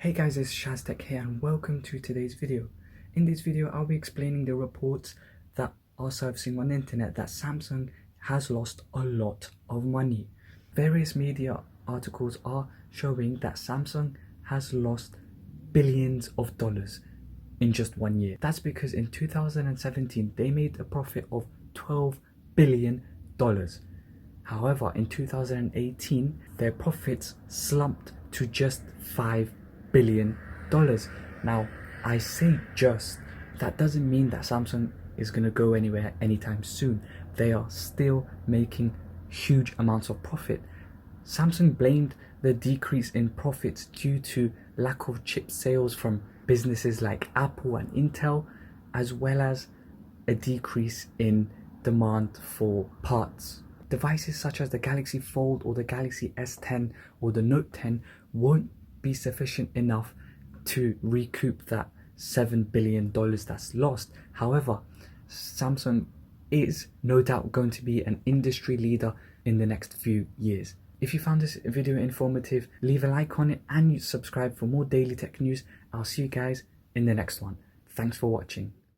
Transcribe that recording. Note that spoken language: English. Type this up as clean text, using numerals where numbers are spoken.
Hey guys, it's Shaztech here and welcome to today's video. In this video, I'll be explaining the reports that are surfacing on the internet that Samsung has lost a lot of money. Various media articles are showing that Samsung has lost billions of dollars in just 1 year. That's because in 2017, they made a profit of $12 billion. However, in 2018, their profits slumped to just $5 billion. Now, I say just, that doesn't mean that Samsung is going to go anywhere anytime soon. They are still making huge amounts of profit. Samsung blamed the decrease in profits due to lack of chip sales from businesses like Apple and Intel, as well as a decrease in demand for parts. Devices such as the Galaxy Fold or the Galaxy S10 or the Note 10 won't be sufficient enough to recoup that $7 billion that's lost. However, Samsung is no doubt going to be an industry leader in the next few years. If you found this video informative, leave a like on it and subscribe for more daily tech news. I'll see you guys in the next one. Thanks for watching.